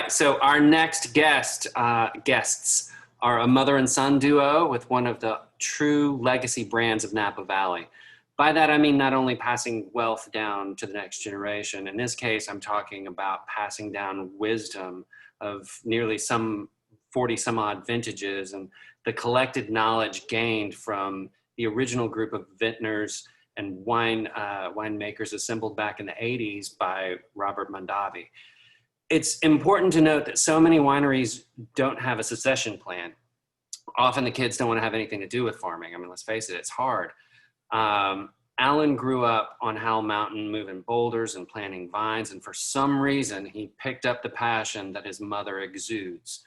right, so our next guests are a mother and son duo with one of the true legacy brands of Napa Valley. By that, I mean not only passing wealth down to the next generation. In this case, I'm talking about passing down wisdom of nearly some 40 some odd vintages and the collected knowledge gained from the original group of vintners and winemakers assembled back in the 80s by Robert Mondavi. It's important to note that so many wineries don't have a succession plan. Often the kids don't want to have anything to do with farming. I mean, let's face it, it's hard. Alan grew up on Howell Mountain, moving boulders and planting vines, and for some reason, he picked up the passion that his mother exudes.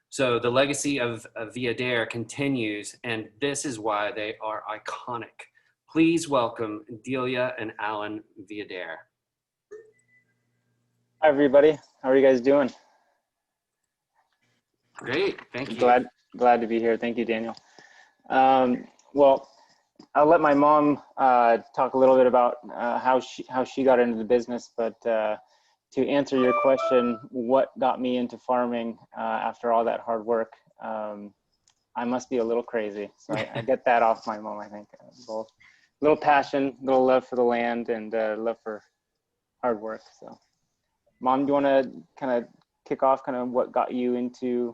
So the legacy of Viader continues, and this is why they are iconic. Please welcome Delia and Alan Viader. Hi, everybody. How are you guys doing? Great, thank you. Glad to be here. Thank you, Daniel. Well, I'll let my mom talk a little bit about how she got into the business, but to answer your question, what got me into farming after all that hard work, I must be a little crazy. So I get that off my mom, I think. Both a little passion, a little love for the land, and love for hard work. So, Mom, do you want to kind of kick off kind of what got you into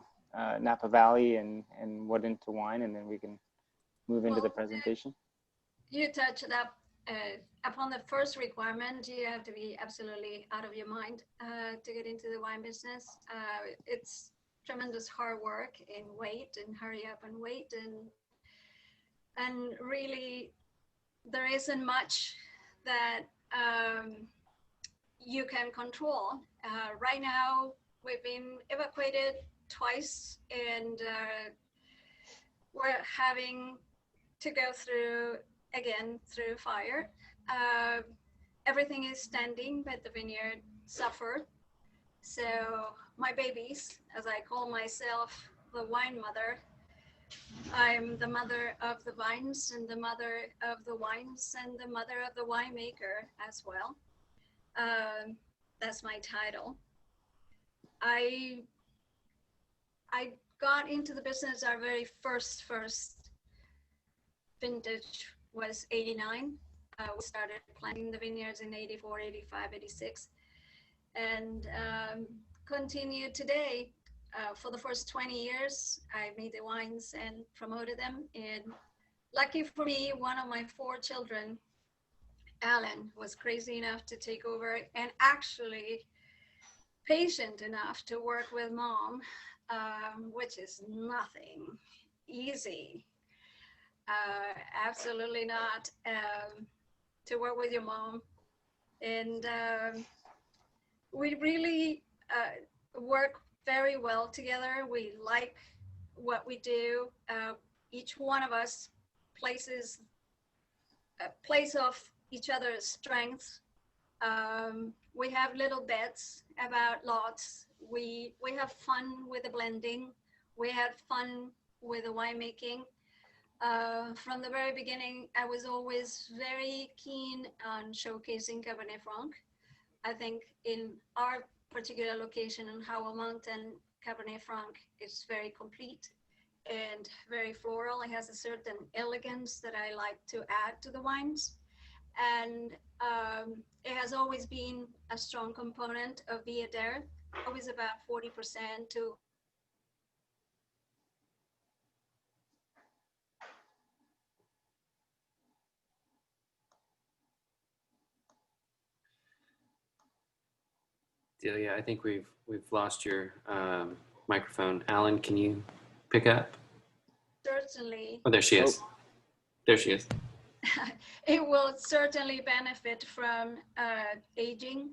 Napa Valley and what into wine, and then we can move into the presentation? You touched up upon the first requirement. You have to be absolutely out of your mind to get into the wine business. It's tremendous hard work and wait and hurry up and wait, and really there isn't much that you can control. Right now we've been evacuated twice, and we're having to go through fire. Everything is standing, but the vineyard suffered. So my babies, as I call myself, the wine mother, I'm the mother of the vines and the mother of the wines and the mother of the winemaker as well. That's my title. I got into the business. Our very first vintage was 89. We started planting the vineyards in 84, 85, 86, and continued today. For the first 20 years, I made the wines and promoted them. And lucky for me, one of my 4 children, Alan, was crazy enough to take over and actually patient enough to work with Mom, which is nothing easy. Absolutely not. To work with your mom. And we really work very well together. We like what we do. Each one of us plays off each other's strengths. We have little bets about lots. We have fun with the blending. We have fun with the winemaking. From the very beginning, I was always very keen on showcasing Cabernet Franc. I think in our particular location in Howell Mountain, Cabernet Franc is very complete and very floral. It has a certain elegance that I like to add to the wines. And it has always been a strong component of Viader, always about 40% to Delia, I think we've lost your microphone. Alan, can you pick up? certainly. Oh, there she is. There she is. It will certainly benefit from aging.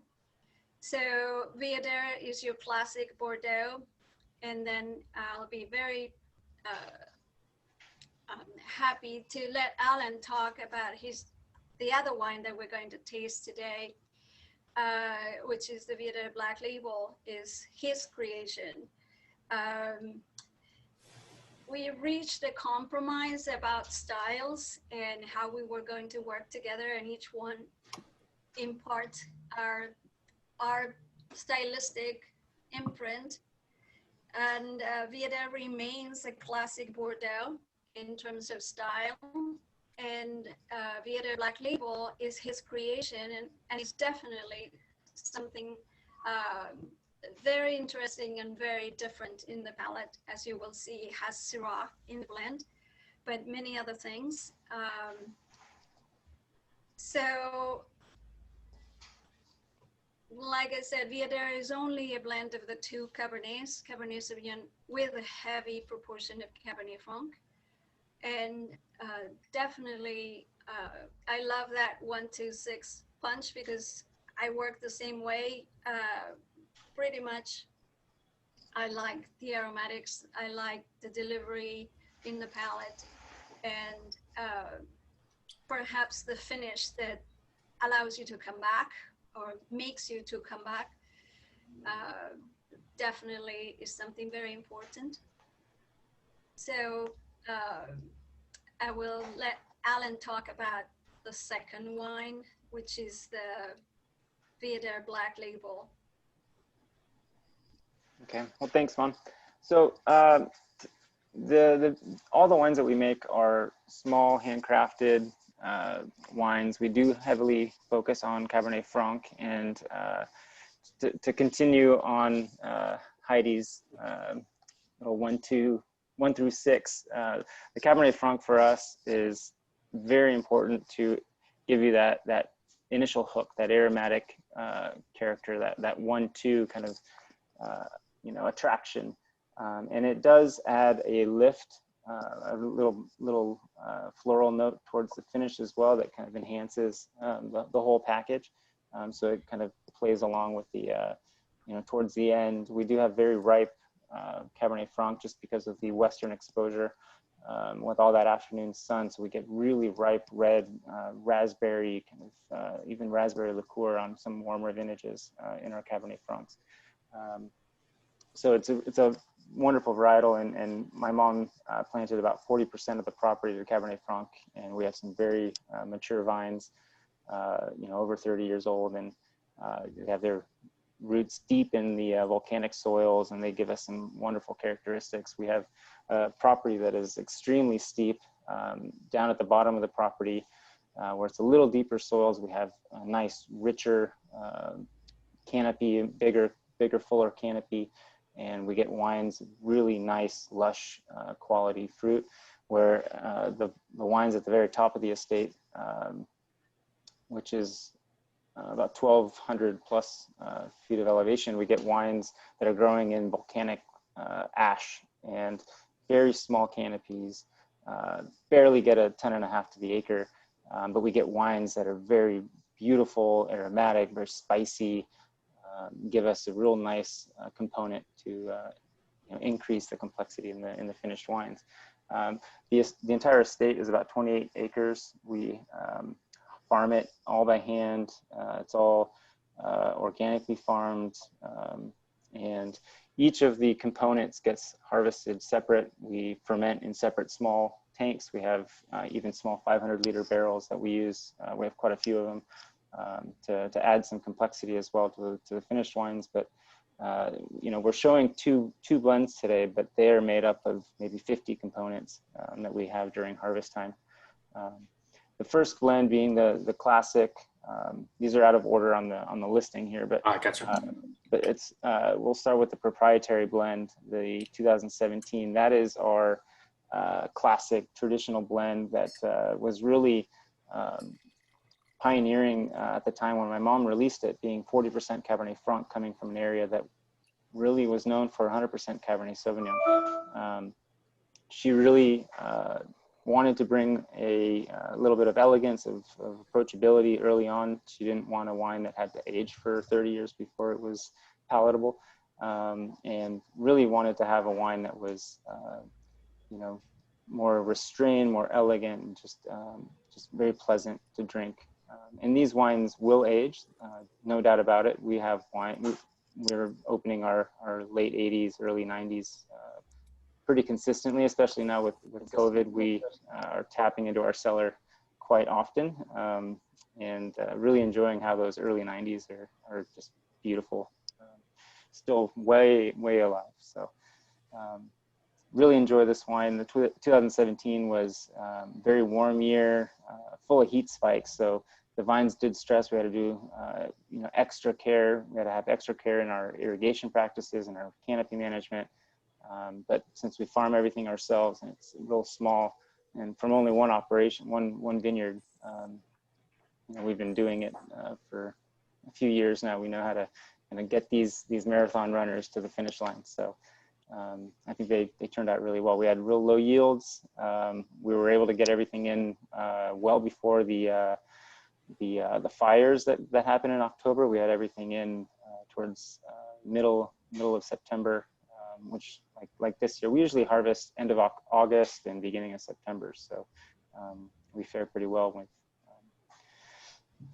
So Viader is your classic Bordeaux, and then I'll be very happy to let Alan talk about the other wine that we're going to taste today, which is the Viader Black Label, is his creation. We reached a compromise about styles and how we were going to work together, and each one impart our stylistic imprint. And Viader remains a classic Bordeaux in terms of style. And Viader Black Label is his creation, and it's definitely something very interesting and very different in the palate. As you will see, it has Syrah in the blend, but many other things. So, like I said, Viader is only a blend of the two Cabernets, Cabernet Sauvignon with a heavy proportion of Cabernet Franc. And definitely, I love that 1-2-6 punch because I work the same way. Pretty much, I like the aromatics. I like the delivery in the palate, and perhaps the finish that allows you to come back or makes you to come back definitely is something very important. So I will let Alan talk about the second wine, which is the Viader Black Label. Okay, well, thanks, Mon. So all the wines that we make are small, handcrafted wines. We do heavily focus on Cabernet Franc, and to continue on Heidi's little 1-2-1-6, the Cabernet Franc for us is very important to give you that initial hook, that aromatic character, that 1-2 kind of attraction, and it does add a lift, a little floral note towards the finish as well that kind of enhances the whole package. So it kind of plays along with the towards the end. We do have very ripe Cabernet Franc just because of the western exposure with all that afternoon sun. So we get really ripe red raspberry, kind of even raspberry liqueur on some warmer vintages in our Cabernet Francs. So it's a wonderful varietal, and my mom planted about 40% of the property to Cabernet Franc, and we have some very mature vines, over 30 years old, and they have their roots deep in the volcanic soils, and they give us some wonderful characteristics. We have a property that is extremely steep down at the bottom of the property, where it's a little deeper soils. We have a nice, richer canopy, bigger, fuller canopy, and we get wines, really nice, lush quality fruit, where the wines at the very top of the estate, which is about 1,200 plus feet of elevation, we get wines that are growing in volcanic ash and very small canopies, barely get a 10.5 to the acre, but we get wines that are very beautiful, aromatic, very spicy, give us a real nice component to increase the complexity in the finished wines. The entire estate is about 28 acres. We farm it all by hand. It's all organically farmed, and each of the components gets harvested separate. We ferment in separate small tanks. We have even small 500-liter barrels that we use. We have quite a few of them to add some complexity as well to the finished wines. But we're showing two blends today, but they are made up of maybe 50 components that we have during harvest time. The first blend being the classic. These are out of order on the listing here, but gotcha. But it's we'll start with the proprietary blend, the 2017. That is our classic traditional blend that was really pioneering at the time when my mom released it, being 40% Cabernet Franc, coming from an area that really was known for 100% Cabernet Sauvignon. She really wanted to bring a little bit of elegance, of approachability early on. She didn't want a wine that had to age for 30 years before it was palatable, and really wanted to have a wine that was, more restrained, more elegant, and just very pleasant to drink. And these wines will age, no doubt about it. We have wine. We're opening our late 80s, early 90s pretty consistently, especially now with COVID. We are tapping into our cellar quite often, and really enjoying how those early 90s are just beautiful. still way alive. So really enjoy this wine. The 2017 was very warm year, full of heat spikes. So the vines did stress. We had to do extra care. We had to have extra care in our irrigation practices and our canopy management. But since we farm everything ourselves and it's real small, and from only one operation, one vineyard, we've been doing it for a few years now. We know how to kind of get these marathon runners to the finish line. So I think they turned out really well. We had real low yields. We were able to get everything in well before the fires that happened in October. We had everything in towards middle of September, which like this year, we usually harvest end of August and beginning of September. So we fare pretty well with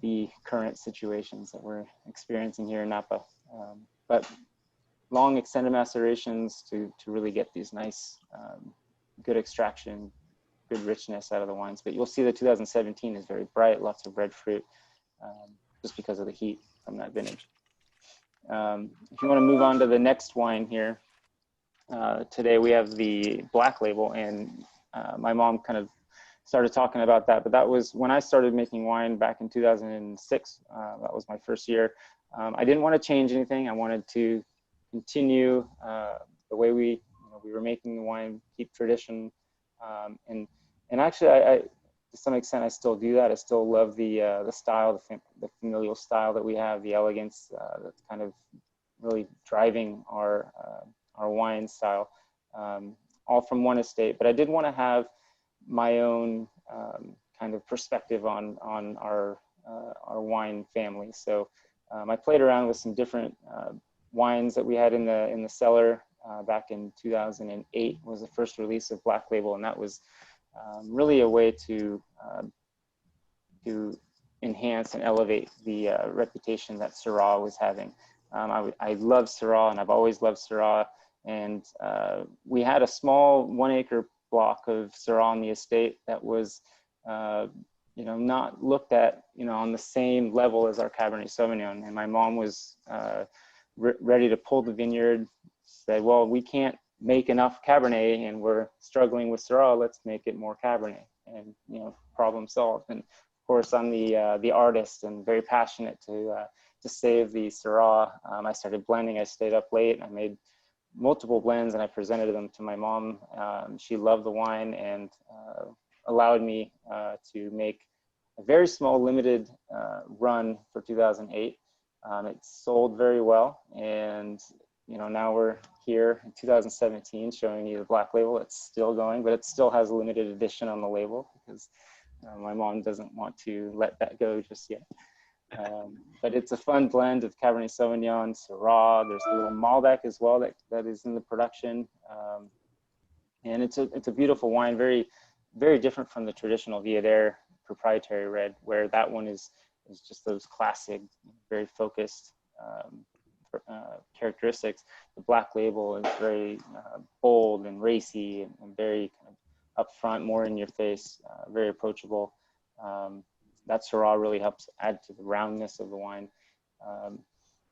the current situations that we're experiencing here in Napa. But long extended macerations to really get these nice, good extraction, good richness out of the wines. But you'll see the 2017 is very bright, lots of red fruit, just because of the heat from that vintage. If you want to move on to the next wine here, today we have the Black Label, and my mom kind of started talking about that, but that was when I started making wine back in 2006. That was my first year. I didn't want to change anything. I wanted to continue the way we were making the wine, keep tradition, and actually, I to some extent I still do that. I still love the style, the familial style that we have, the elegance that's kind of really driving our wine style, all from one estate. But I did want to have my own kind of perspective on our wine family. So I played around with some different wines that we had in the cellar back in 2008 was the first release of Black Label, and that was really a way to enhance and elevate the reputation that Syrah was having. I love Syrah, and I've always loved Syrah, and we had a small 1 acre block of Syrah on the estate that was not looked at on the same level as our Cabernet Sauvignon, and my mom was ready to pull the vineyard, said, well, we can't make enough Cabernet and we're struggling with Syrah, let's make it more Cabernet, and problem solved. And of course I'm the artist and very passionate to save the Syrah. I started blending. I stayed up late. I made multiple blends and I presented them to my mom. She loved the wine and allowed me to make a very small limited run for 2008. It sold very well, and now we're here in 2017 showing you the Black Label. It's still going, but it still has a limited edition on the label because my mom doesn't want to let that go just yet. But it's a fun blend of Cabernet Sauvignon, Syrah. There's a little Malbec as well that is in the production, and it's a beautiful wine, very very different from the traditional Viader proprietary red, where that one is just those classic, very focused characteristics. The Black Label is very bold and racy and very kind of upfront, more in your face, very approachable. That Syrah really helps add to the roundness of the wine.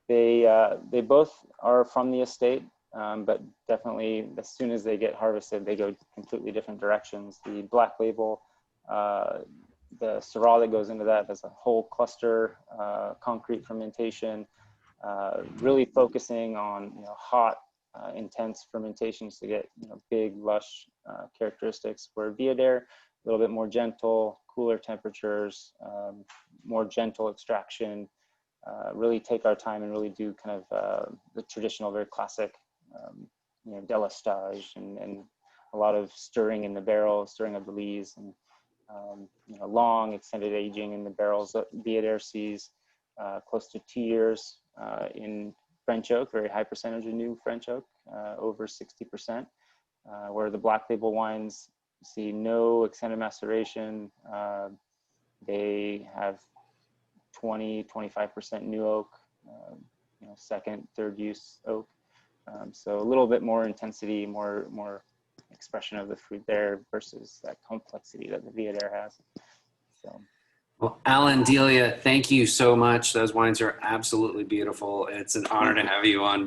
They both are from the estate, but definitely as soon as they get harvested, they go completely different directions. The Black Label, the Syrah that goes into that, there's a whole cluster, concrete fermentation, really focusing on hot, intense fermentations to get big, lush characteristics. Where Viader, a little bit more gentle, cooler temperatures, more gentle extraction. Really take our time and really do kind of the traditional, very classic, delastage and a lot of stirring in the barrel, stirring of the lees, and long extended aging in the barrels. Viader sees close to 2 years in French oak, very high percentage of new French oak, over 60%, where the Black Label wines see no extended maceration. They have 20-25% new oak, second, third use oak. So a little bit more intensity, more expression of the fruit there versus that complexity that the Viader has. So. Well, Alan, Delia, thank you so much. Those wines are absolutely beautiful. It's an honor to have you on board.